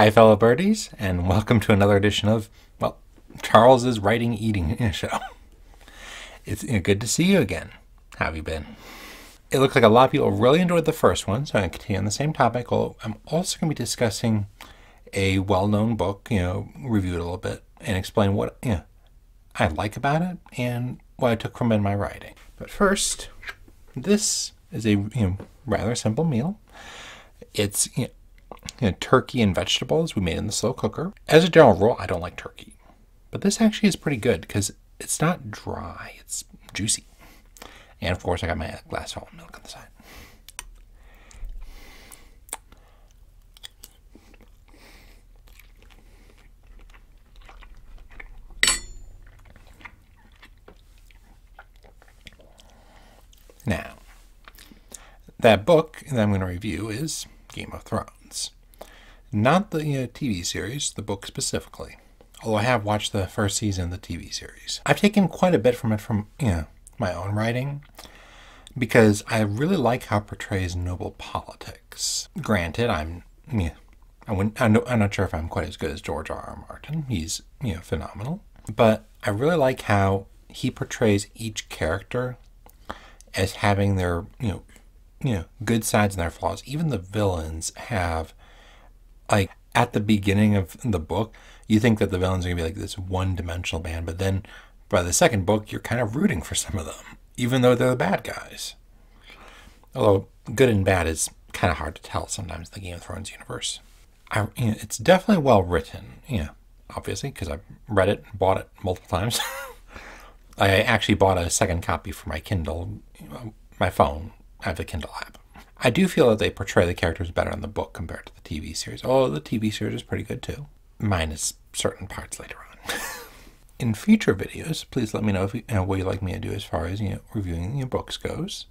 Hi, fellow birdies, and welcome to another edition of, well, Charles's Writing Eating Show. It's good to see you again. How have you been? It looks like a lot of people really enjoyed the first one, so I'm going to continue on the same topic. I'm also going to be discussing a well-known book, review it a little bit, and explain what I like about it and what I took from it in my writing. But first, this is a rather simple meal. It's turkey and vegetables we made in the slow cooker. As a general rule, I don't like turkey, but this actually is pretty good because it's not dry, it's juicy. And of course, I got my glass of almond milk on the side. Now, that book that I'm going to review is Game of Thrones. Not the TV series, the book specifically. Although I have watched the first season of the TV series. I've taken quite a bit from it from my own writing because I really like how it portrays noble politics. Granted, I'm not sure if I'm quite as good as George R.R. Martin. He's phenomenal, but I really like how he portrays each character as having their good sides and their flaws. Even the villains have, like, at the beginning of the book, you think that the villains are going to be like this one-dimensional band, but then by the second book, you're kind of rooting for some of them, even though they're the bad guys. Although good and bad is kind of hard to tell sometimes in the Game of Thrones universe. It's definitely well written, obviously, because I've read it and bought it multiple times. I actually bought a second copy for my Kindle, my phone. I have the Kindle app. I do feel that they portray the characters better in the book compared to the TV series. Although the TV series is pretty good too, minus certain parts later on. In future videos, please let me know what you'd like me to do as far as reviewing your books goes.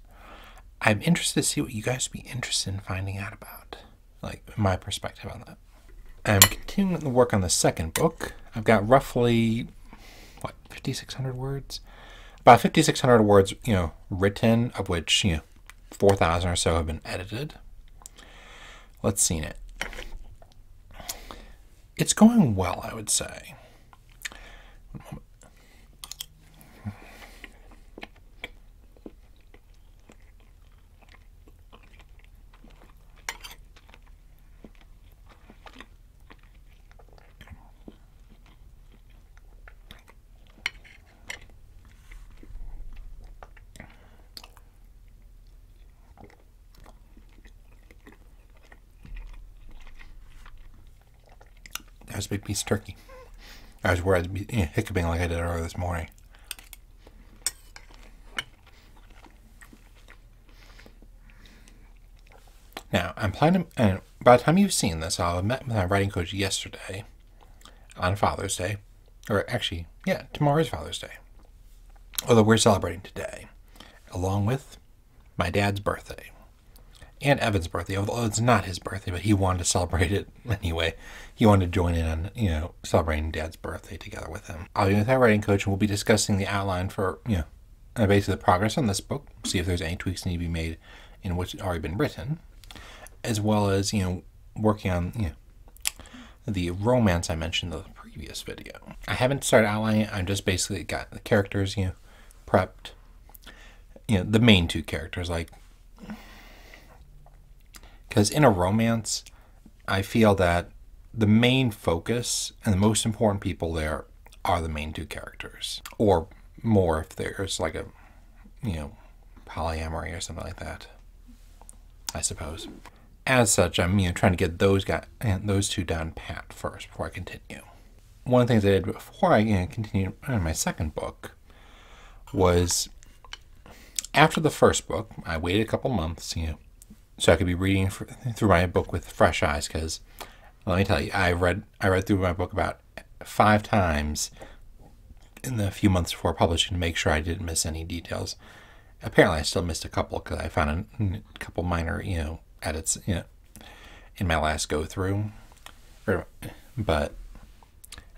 I'm interested to see what you guys would be interested in finding out about, like my perspective on that. I'm continuing the work on the second book. I've got roughly 5,600 words. About 5,600 words, written, of which 4,000 or so have been edited. Let's see it. It's going well, I would say. One moment. That was a big piece of turkey. I was worried I'd be hiccuping like I did earlier this morning. Now, I'm planning, and by the time you've seen this, I'll have met with my writing coach yesterday on Father's Day. Or actually, tomorrow is Father's Day. Although we're celebrating today, along with my dad's birthday. And Evan's birthday, although it's not his birthday, but he wanted to celebrate it anyway. He wanted to join in on, celebrating Dad's birthday together with him. I'll be with our writing coach, and we'll be discussing the outline for, basically the progress on this book, see if there's any tweaks that need to be made in what's already been written, as well as, working on, the romance I mentioned in the previous video. I haven't started outlining it. I just basically got the characters, prepped. The main two characters, like, because in a romance, I feel that the main focus and the most important people there are the main two characters. Or more if there's like a, polyamory or something like that, I suppose. As such, I'm trying to get those two down pat first before I continue. One of the things I did before I continued on my second book was, after the first book, I waited a couple months, so I could be reading through my book with fresh eyes, because let me tell you, I read through my book about 5 times in the few months before publishing to make sure I didn't miss any details. Apparently, I still missed a couple because I found a couple minor, edits, in my last go through. But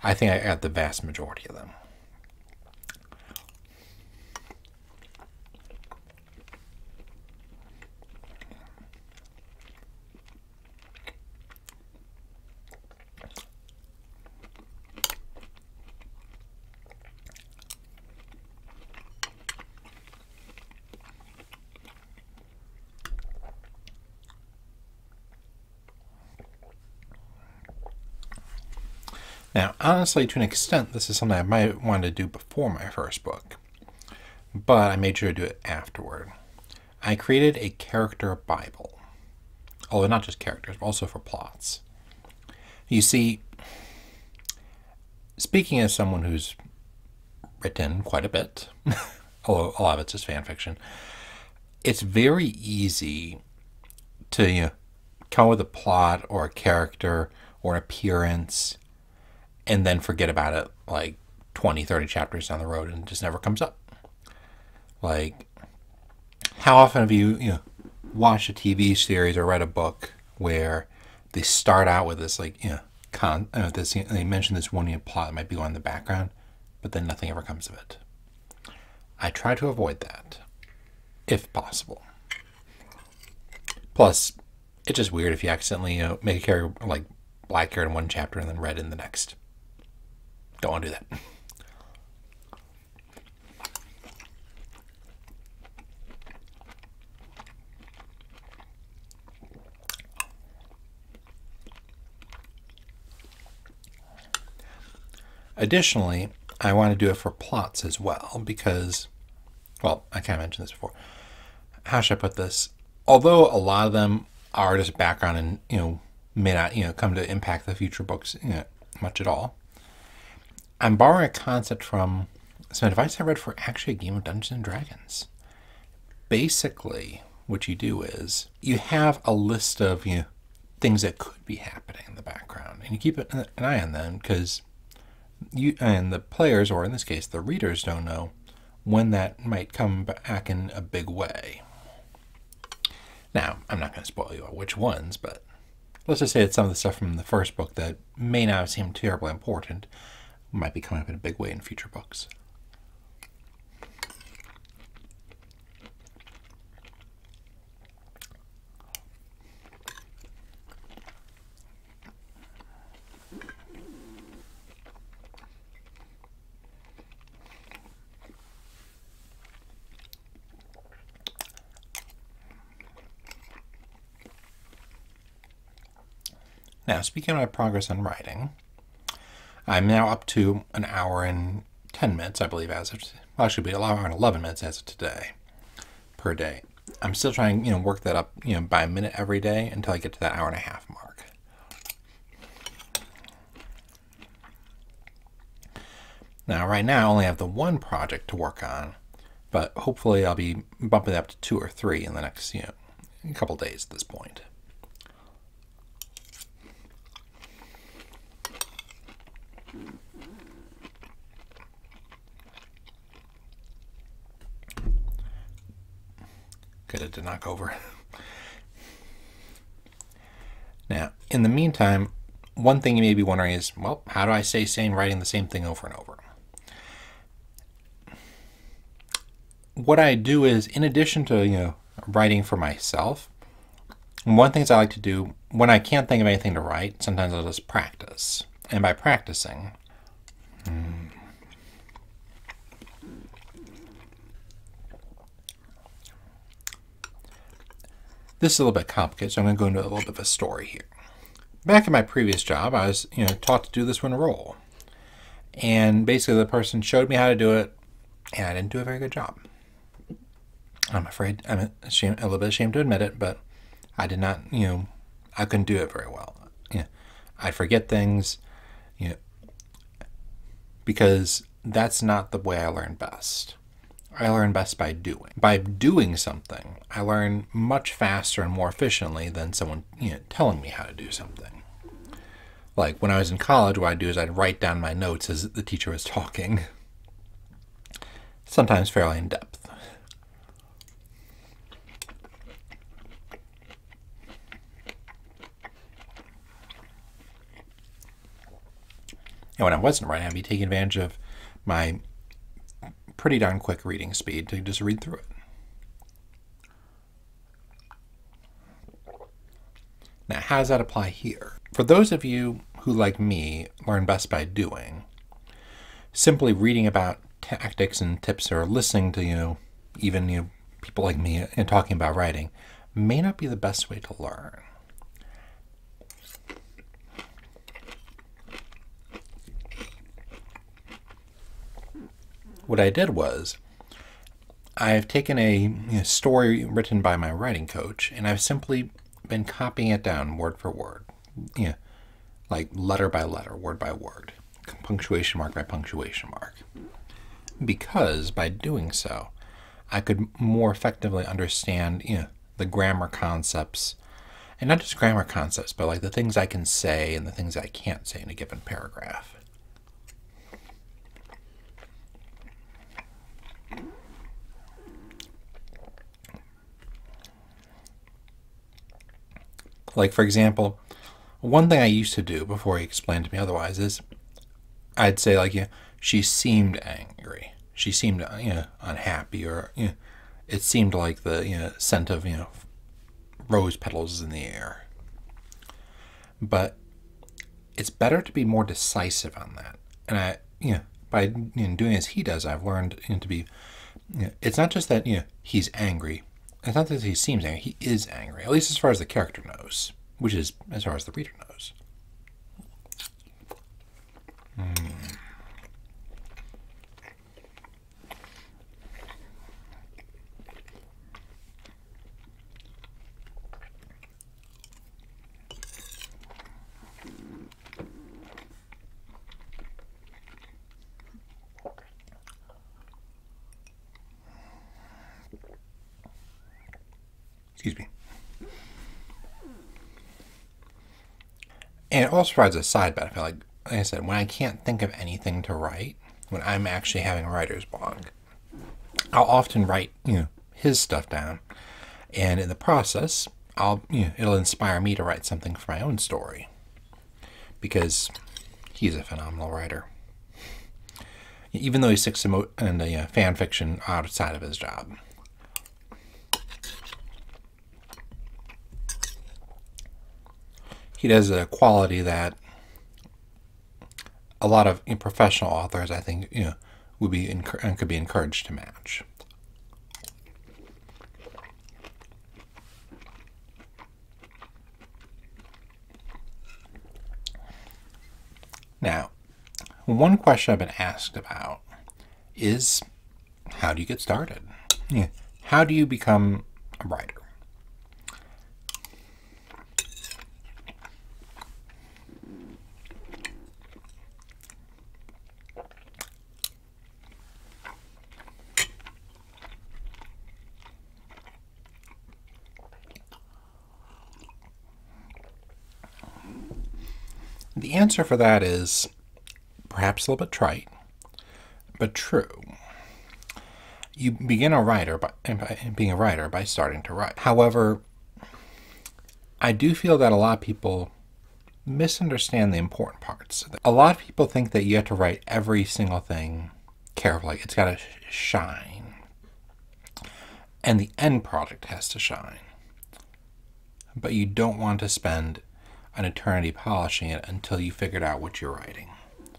I think I got the vast majority of them. Now, honestly, to an extent, this is something I might want to do before my first book, but I made sure to do it afterward. I created a character Bible, although not just characters, but also for plots. You see, speaking as someone who's written quite a bit, although a lot of it's just fan fiction, it's very easy to come up with a plot or a character or an appearance and then forget about it like 20, 30 chapters down the road and it just never comes up. Like, how often have you watched a TV series or read a book where they start out with this like, they mention this one plot that might be on in the background, but then nothing ever comes of it. I try to avoid that, if possible. Plus, it's just weird if you accidentally make a character like black hair in one chapter and then red in the next. Don't want to do that. Additionally, I want to do it for plots as well because, well, I kind of mentioned this before. How should I put this? Although a lot of them are just background and, may not, come to impact the future books much at all, I'm borrowing a concept from some advice I read for actually a game of Dungeons and Dragons. Basically, what you do is you have a list of things that could be happening in the background, and you keep an eye on them because you and the players, or in this case, the readers, don't know when that might come back in a big way. Now, I'm not going to spoil you which ones, but let's just say it's some of the stuff from the first book that may not seem terribly important might be coming up in a big way in future books. Now, speaking of my progress on writing, I'm now up to an hour and 10 minutes, I believe, actually be an hour and 11 minutes as of today, per day. I'm still trying, work that up, by a minute every day until I get to that hour and a half mark. Now, right now, I only have the one project to work on, but hopefully I'll be bumping it up to 2 or 3 in the next, a couple days at this point. Good, it did not go over. Now, in the meantime, one thing you may be wondering is, well, how do I stay sane writing the same thing over and over? What I do is, in addition to, writing for myself, one of the things I like to do, when I can't think of anything to write, sometimes I'll just practice. And by practicing, this is a little bit complicated, so I'm going to go into a little bit of a story here. Back in my previous job, I was, taught to do this one roll. And basically the person showed me how to do it, and I didn't do a very good job. I'm afraid, I'm a little bit ashamed to admit it, but I did not, I couldn't do it very well. I'd forget things, because that's not the way I learn best. I learn best by doing. By doing something, I learn much faster and more efficiently than someone telling me how to do something. Like when I was in college, what I'd do is I'd write down my notes as the teacher was talking, sometimes fairly in depth. And when I wasn't writing, I'd be taking advantage of my pretty darn quick reading speed to just read through it. Now, how does that apply here? For those of you who, like me, learn best by doing, simply reading about tactics and tips or listening to, even people like me and talking about writing may not be the best way to learn. what I did was I've taken a story written by my writing coach, and I've simply been copying it down word for word, like letter by letter, word by word, punctuation mark by punctuation mark. Because by doing so, I could more effectively understand the grammar concepts, and not just grammar concepts, but like the things I can say and the things I can't say in a given paragraph. Like, for example, one thing I used to do before he explained to me otherwise is I'd say, like, she seemed angry. She seemed, unhappy, or, it seemed like the, scent of, rose petals in the air. But it's better to be more decisive on that. And by doing as he does, I've learned to be, it's not just that, he's angry. It's not that he seems angry. He is angry, at least as far as the character knows, which is as far as the reader knows. Excuse me. And it also provides a side benefit. Like I said, when I can't think of anything to write, when I'm actually having writer's block, I'll often write, his stuff down. And in the process, it'll inspire me to write something for my own story. Because he's a phenomenal writer. Even though he sticks in fan fiction outside of his job. He does a quality that a lot of professional authors, I think, would be could be encouraged to match. Now, one question I've been asked about is, how do you get started? How do you become a writer? The answer for that is perhaps a little bit trite, but true. You begin being a writer by starting to write. However, I do feel that a lot of people misunderstand the important parts. A lot of people think that you have to write every single thing carefully. It's got to shine. And the end product has to shine. But you don't want to spend an eternity polishing it until you figured out what you're writing.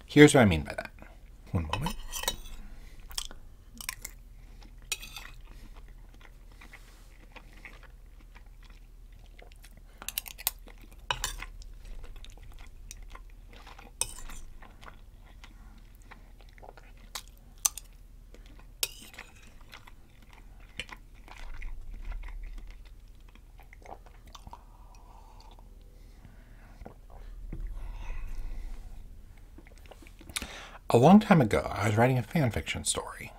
Here's what I mean by that. One moment. A long time ago, I was writing a fan fiction story.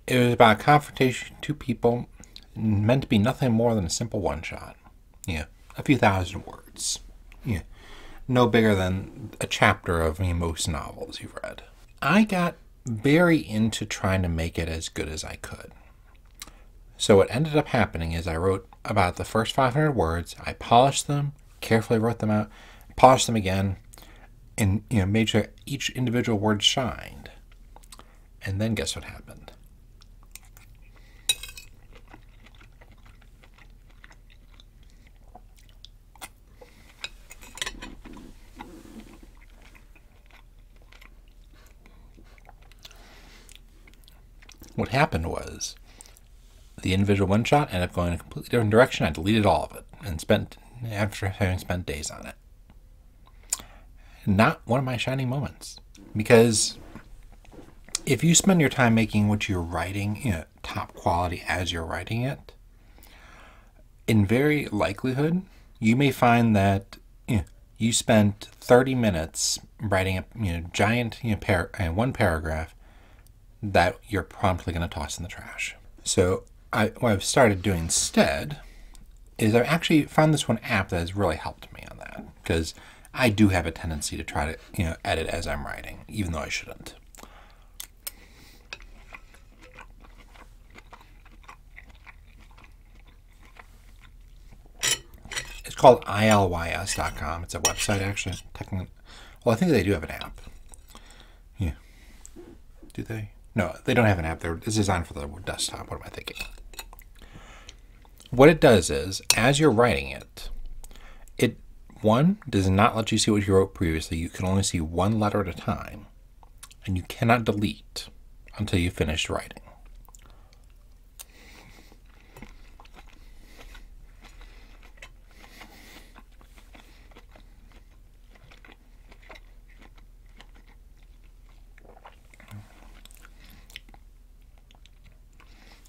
It was about a confrontation between two people, meant to be nothing more than a simple one-shot. A few thousand words. No bigger than a chapter of most novels you've read. I got very into trying to make it as good as I could. So what ended up happening is I wrote about the first 500 words, I polished them, carefully wrote them out, polished them again, and made sure each individual word shined. And then guess what happened? What happened was the individual one shot ended up going in a completely different direction. I deleted all of it and after having spent days on it. Not one of my shining moments, because if you spend your time making what you're writing, top quality as you're writing it, in very likelihood, you may find that you spent 30 minutes writing a giant one paragraph that you're promptly going to toss in the trash. So what I've started doing instead is I've actually found this one app that has really helped me on that, because I do have a tendency to try to edit as I'm writing, even though I shouldn't. It's called ilys.com. It's a website, actually. Well, I think they do have an app. Yeah. Do they? No, they don't have an app. It's designed for the desktop. What am I thinking? What it does is, as you're writing it, one, does not let you see what you wrote previously. You can only see one letter at a time. And you cannot delete until you finish writing.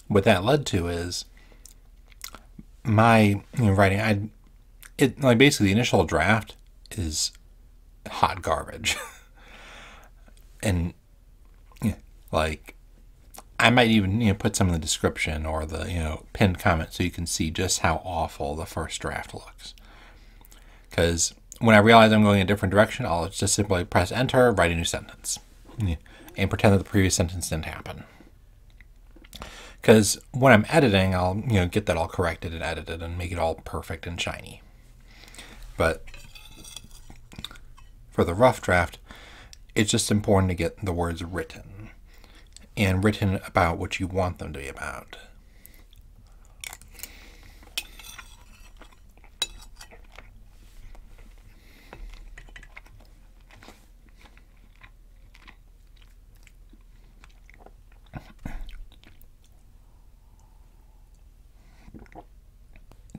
What that led to is my writing. Basically the initial draft is hot garbage, and I might even put some in the description or the pinned comment so you can see just how awful the first draft looks. Because when I realize I'm going a different direction, I'll just simply press enter, write a new sentence, and pretend that the previous sentence didn't happen. Because when I'm editing, I'll get that all corrected and edited and make it all perfect and shiny. But for the rough draft, it's just important to get the words written, and written about what you want them to be about.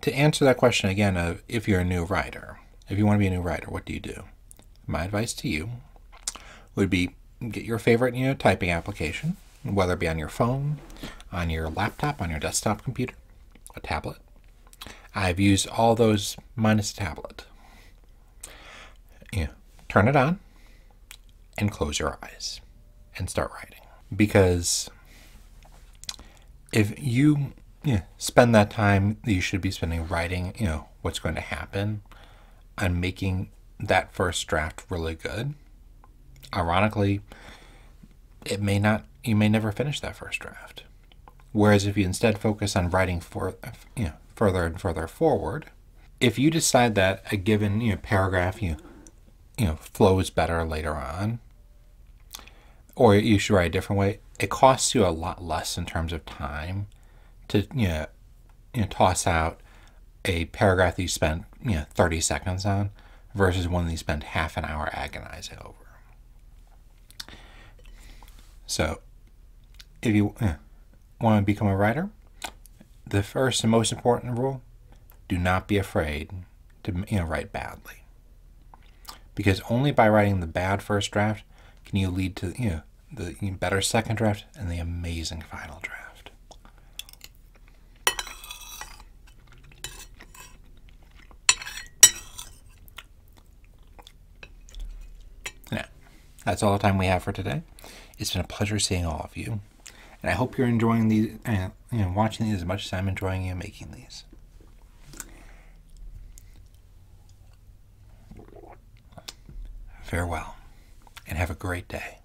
To answer that question again of if you're a new writer, if you want to be a new writer, what do you do? My advice to you would be get your favorite typing application, whether it be on your phone, on your laptop, on your desktop computer, a tablet. I've used all those minus a tablet. Turn it on and close your eyes and start writing. Because if you spend that time that you should be spending writing, what's going to happen, on making that first draft really good, ironically, you may never finish that first draft. Whereas if you instead focus on writing further and further forward, if you decide that a given paragraph flows better later on, or you should write a different way, it costs you a lot less in terms of time to toss out a paragraph that you spent 30 seconds on versus one that you spend half an hour agonizing over. So if you want to become a writer, the first and most important rule: do not be afraid to write badly, because only by writing the bad first draft can you lead to the better second draft and the amazing final draft. Now, that's all the time we have for today. It's been a pleasure seeing all of you, and I hope you're enjoying these, watching these as much as I'm enjoying making these. Farewell, and have a great day.